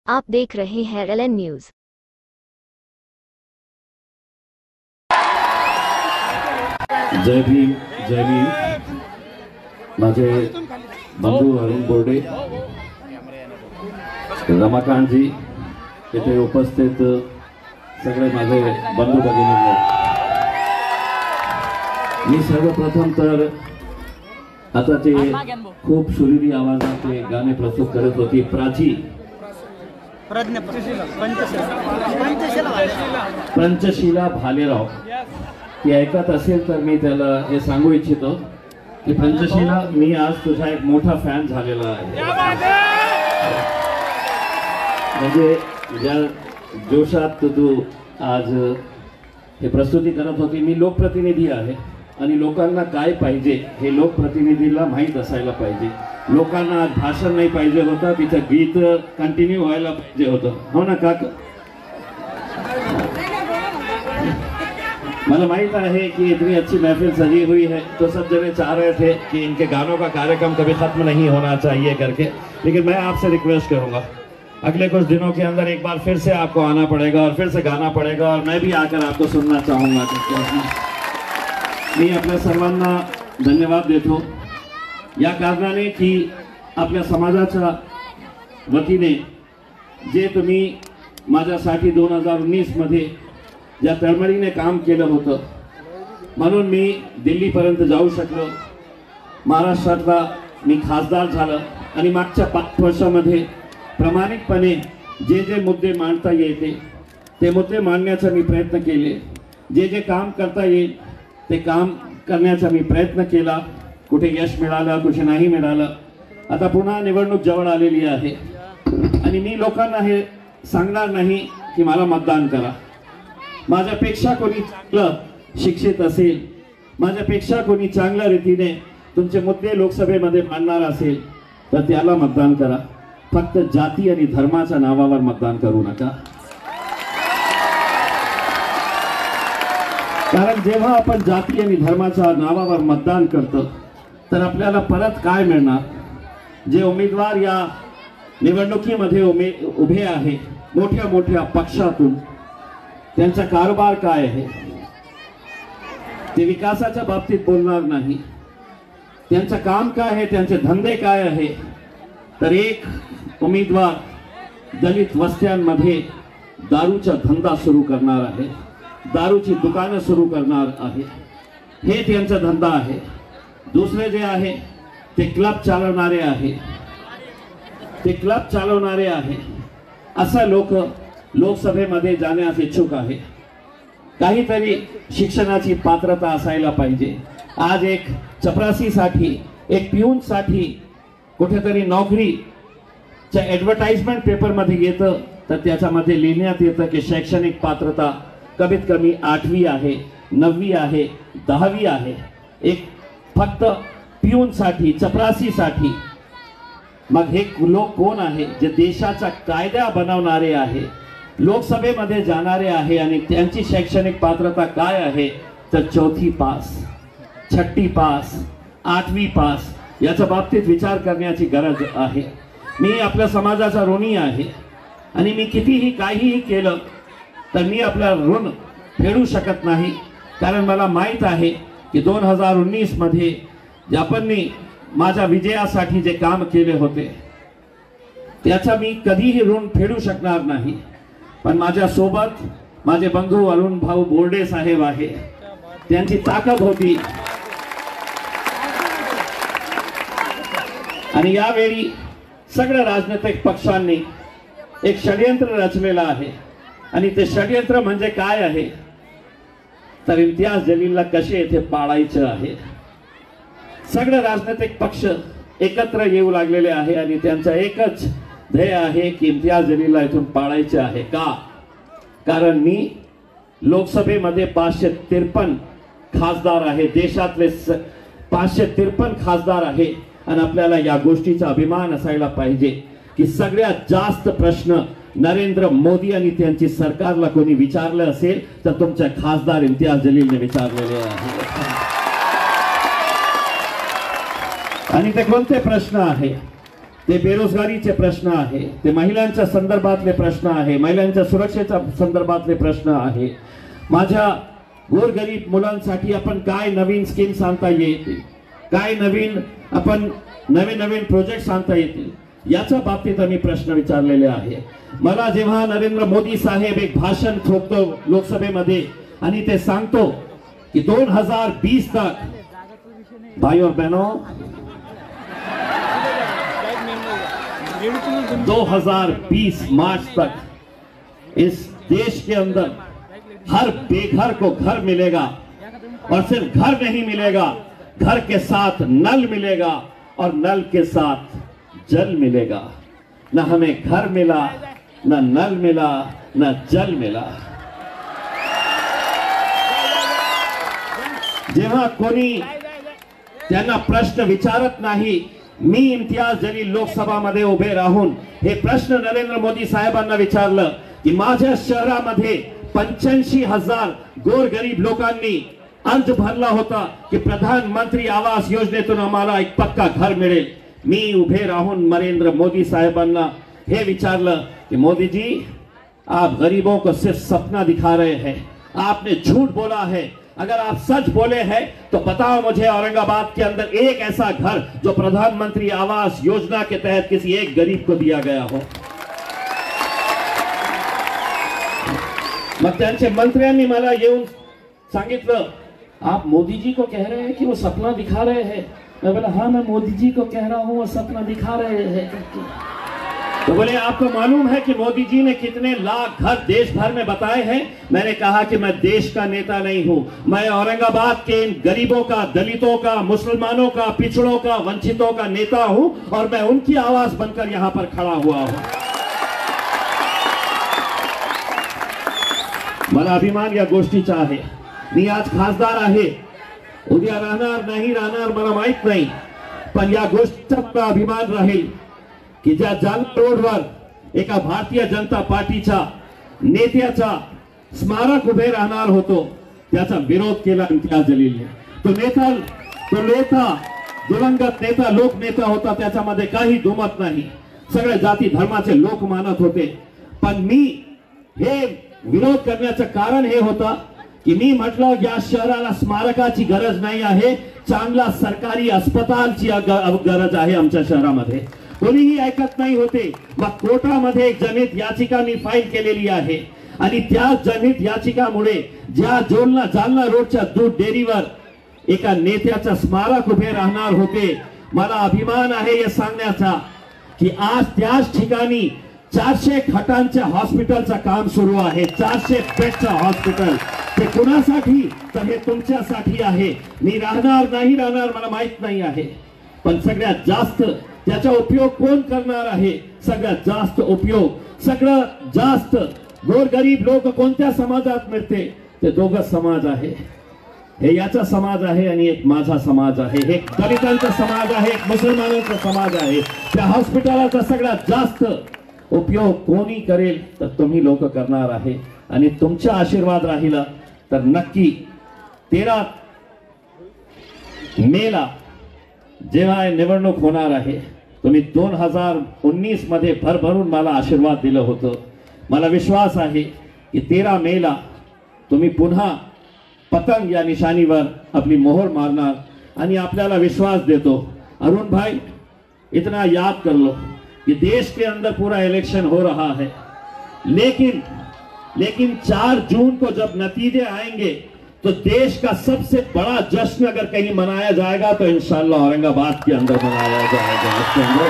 आप देख रहे हैं LN न्यूज। जय भीम जय भीम। माझे बंधू अरुण बोर्डे, रमाकांत जी, इथे उपस्थित सगळे माझे बंधू भगिनी, मी सर्वप्रथम तर आता ते खूप सुरीली आवाजात गाणे प्रस्तुत करत होती प्राची पंचशीला भालेराव, ती ऐकत असेल तर मी त्याला हे सांगू इच्छितो की पंचशीला, मी आज तुझा एक मोठा फॅन झालेला आहे। म्हणजे ज्या जोशात तू आज हे प्रस्तुती करत होती, मी लोकप्रतिनिधी आहे आणि लोकांना काय पाहिजे हे लोकप्रतिनिधीला माहीत असायला पाहिजे। लोकांना आज भाषण नाही पाहिजे होतं, तिचं गीत कंटिन्यू व्हायला पाहिजे होतं, हो ना काका? मला माहित है कि इतनी अच्छी महफिल सजी हुई है तो सब जने चाह रहे थे कि इनके गानों का कार्यक्रम कभी खत्म नहीं होना चाहिए करके, लेकिन मैं आपसे रिक्वेस्ट करूंगा अगले कुछ दिनों के अंदर एक बार फिर से आपको आना पड़ेगा और फिर से गाना पड़ेगा और मैं भी आकर आपको सुनना चाहूँगा। मी आपल्या सर्वांना धन्यवाद देतो या कारणाने की आपल्या समाजाच्या वतीने जे तुम्ही माझ्यासाठी 2019 मध्ये ज्या तळमळीने काम केलं होतं, म्हणून मी दिल्लीपर्यंत जाऊ शकलो, महाराष्ट्रातला मी खासदार झालं आणि मागच्या 5 वर्षामध्ये प्रामाणिकपणे जे जे मुद्दे मांडता येते ते मुद्दे मांडण्याचा मी प्रयत्न केले, जे जे काम करता येईल ते काम करण्याचा मी प्रयत्न केला। कुठे यश मिळालं, कुठे नाही मिळालं। आता पुन्हा निवडणूक जवळ आलेली आहे आणि मी लोकांना हे सांगणार नाही की मला मतदान करा। माझ्यापेक्षा कोणी चांगलं शिक्षित असेल, माझ्यापेक्षा कोणी चांगल्या रीतीने तुमचे मुद्दे लोकसभेमध्ये मांडणार असेल तर त्याला मतदान करा। फक्त जाती आणि धर्माच्या नावावर मतदान करू नका, कारण जेव्हा आपण जाती आणि धर्माच्या नावावर मतदान करतो तर आपल्याला परत काय मिळणार? जे उमेदवार या निवडणुकीमध्ये उभे आहे मोठ्या मोठ्या पक्षातून, त्यांचा कारभार काय आहे? ते विकासाच्या बाबतीत बोलणार नाही, त्यांचं काम काय आहे, त्यांचे धंदे काय आहे? तर एक उमेदवार दलित वस्त्यांमध्ये दारूचा धंदा सुरू करणार आहे, दारूची दुकानं सुरू करणार आहे, हे त्यांचा धंदा आहे। दुसरे जे आहे ते क्लब चालवणारे आहे, ते क्लब चालवणारे आहे। असा लोक लोकसभेमध्ये जाण्यास इच्छुक आहे। काहीतरी शिक्षणाची पात्रता असायला पाहिजे। आज एक चपरासीसाठी, एक पिऊनसाठी कुठेतरी नोकरीच्या ॲडव्हर्टाइजमेंट पेपरमध्ये येतं तर त्याच्यामध्ये लिहिण्यात येतं की शैक्षणिक पात्रता कमीत कमी 8वी आहे, 9वी आहे, 10वी आहे। एक फक्त पिऊनसाठी, चपरासीसाठी। मग हे लोक कोण आहे? जे देशाचा कायदा बनवणारे आहे, लोकसभेमध्ये जाणारे आहे आणि त्यांची शैक्षणिक पात्रता काय आहे? तर 4थी पास, 6ठी पास, 8वी पास, याच्या बाबतीत विचार करण्याची गरज आहे। मी आपल्या समाजाचा ऋणी आहे आणि मी कितीही काहीही केलं तर मी आपला ऋण फेडू शकत नाही, कारण मला माहीत आहे की 2019 मध्ये आपण माझ्या विजयासाठी जे काम केले होते त्याचा मी कधीही ऋण फेडू शकणार नाही। पण माझ्या सोबत माझे बंधू अरुण भाऊ बोर्डे साहेब आहे, त्यांची ताकद होती आणि यावेळी सगळ्या राजनैतिक पक्षांनी एक षडयंत्र रचलेलं आहे आणि ते षडयंत्र म्हणजे काय आहे? तर इम्तियाज जलीलला कसे येथे पाळायचं आहे। सगळे राजनैतिक पक्ष एकत्र येऊ लागलेले आहे आणि त्यांचा एकच ध्येय आहे की इम्तियाज जलीलला इथून पाळायचे आहे। का? कारण मी लोकसभेमध्ये 553 खासदार आहे, देशातले 553 खासदार आहे आणि आपल्याला या गोष्टीचा अभिमान असायला पाहिजे की सगळ्यात जास्त प्रश्न नरेंद्र मोदी आणि त्यांची सरकारला कोणी विचारलं असेल तर तुमच्या खासदार इम्तियाज जलीलने विचारलेले आहे। आणि ते कोणते प्रश्न आहे? ते बेरोजगारीचे प्रश्न आहे, ते महिलांच्या संदर्भातले प्रश्न आहे, महिलांच्या सुरक्षेच्या संदर्भातले प्रश्न आहे. माझ्या गोरगरीब मुलांसाठी आपण काय नवीन स्कीम्स आणता येतील, काय नवीन प्रोजेक्ट आणता येतील, याच्या बाबतीत आम्ही प्रश्न विचारलेले आहे. मला जेव्हा नरेंद्र मोदी साहेब एक भाषण ठोकतो लोकसभेमध्ये आणि ते सांगतो की 2020 तक, भाई और बहनों, 2020 मार्च तक इस देश के अंदर हर बेघर को घर मिलेगा, और सिर्फ घर नहीं मिलेगा, घर के साथ नल मिलेगा और नल के साथ जल मिलेगा. न हमें घर मिला, न नल मिला, न जल मिला. जेव्हा कोणी त्यांना प्रश्न विचारत नाही, मी इम्तियाज जलील लोकसभामध्ये उभे राहून हे प्रश्न नरेंद्र मोदी साहेबांना विचारलं की माझ्या शहरामध्ये 85,000 गोरगरीब लोकांनी अर्ज भरला होता की प्रधानमंत्री आवास योजनेतून आम्हाला एक पक्का घर मिळेल. मी उभे राहून नरेंद्र मोदी साहेबांना हे विचारलं कि मोदी जी, आप गरीबों को सिर्फ सपना दिखा रहे हैं, आपने झूठ बोला है. अगर आप सच बोले हैं तो बताओ मुझे औरंगाबाद के अंदर एक ऐसा घर जो प्रधानमंत्री आवास योजना के तहत किसी एक गरीब को दिया गया हो. मग त्यांच्या मंत्र्यांनी मला येऊन सांगितलं, आप मोदी जी को कह रहे हैं कि वो सपना दिखा रहे हैं. मैं बोला हाँ, मैं मोदी जी को कह रहा हूँ वो सपना दिखा रहे हैं. तो बोले आपको मालूम है कि मोदी जी ने कितने लाख घर देश भर में बताए हैं. मैंने कहा कि मैं देश का नेता नहीं हूं, मैं औरंगाबाद के इन गरीबों का, दलितों का, मुसलमानों का, पिछड़ों का, वंचितों का नेता हूं, और मैं उनकी आवाज बनकर यहां पर खड़ा हुआ हूं. मला अभिमान या गोष्टीचा आहे. मी आज खासदार आहे, उद्या राहणार नाही राहणार मला माहित नाही, पण या गोष्टीचा अभिमान राहील की ज्या जालना रोडवर एका भारतीय जनता पार्टीच्या नेत्याचा स्मारक उभे राहणार होतो, त्याचा विरोध केला इम्तियाज जलीलने. तो नेता दिवंगत नेता, लोकनेता होता, त्याच्यामध्ये काही दुमत नाही. सगळे जाती धर्माचे लोक मानत होते. पण मी हे विरोध करण्याचं कारण हे होता की मी म्हटलं या शहराला स्मारकाची गरज नाही आहे, चांगला सरकारी अस्पतालची गरज आहे आमच्या शहरामध्ये. कोणीही ऐकत नाही होते. मग कोर्टामध्ये एक जनहित याचिका मी फाईल केलेली आहे, आणि त्या जनहित याचिकामुळे ज्या जालना रोडच्या दूध डेअरीवर एका नेत्याचा स्मारक उभे राहणार होते, मला अभिमान आहे हे सांगण्याचा की आज त्याच ठिकाणी 400 खटांच्या हॉस्पिटलचं काम सुरू आहे. 400 बेडचं हॉस्पिटल. ते कुणासाठी? तर हे तुमच्यासाठी आहे. मी राहणार नाही राहणार मला माहित नाही आहे, पण सगळ्यात जास्त त्याचा उपयोग कोण करणार आहे? सगळ्यात जास्त उपयोग, सगळ्यात जास्त गोरगरीब लोक कोणत्या समाजात मिळते? ते दोघं समाज आहे. हे याचा समाज आहे आणि एक माझा समाज आहे. एक दलितांचा समाज आहे, एक मुसलमानांचा समाज आहे. त्या हॉस्पिटलाचा सगळ्यात जास्त उपयोग कोणी करेल तर तुम्ही लोक करणार आहे. आणि तुमचा आशीर्वाद राहिला तर नक्की 13 मेला जेव्हा निवडणूक होणार आहे, तुम्ही 2019 मध्ये भरभरून मला आशीर्वाद दिलं होतं. मला विश्वास आहे की 13 मेला तुम्ही पुन्हा पतंग या निशाणीवर अपनी मोहर मारणार. आणि आपल्याला विश्वास देतो, अरुण भाई, इतना याद कर लो कि देश के अंदर पूरा इलेक्शन हो रहा है, लेकिन 4 जून को जब नतीजे आएंगे तो देश का सबसे बड़ा जश्न अगर कहीं मनाया जाएगा तो इंशाल्लाह औरंगाबाद के अंदर मनाया जाएगा उसके अंदर,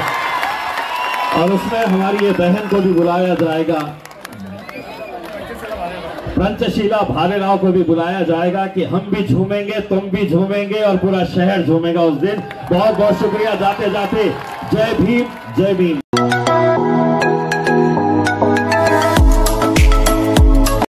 और उसमें हमारी ये बहन को भी बुलाया जाएगा, पंचशीला भालेराव को भी बुलाया जाएगा कि हम भी झूमेंगे, तुम भी झूमेंगे और पूरा शहर झूमेगा उस दिन. बहुत बहुत शुक्रिया. जाते जाते जय भीम, जय भीम.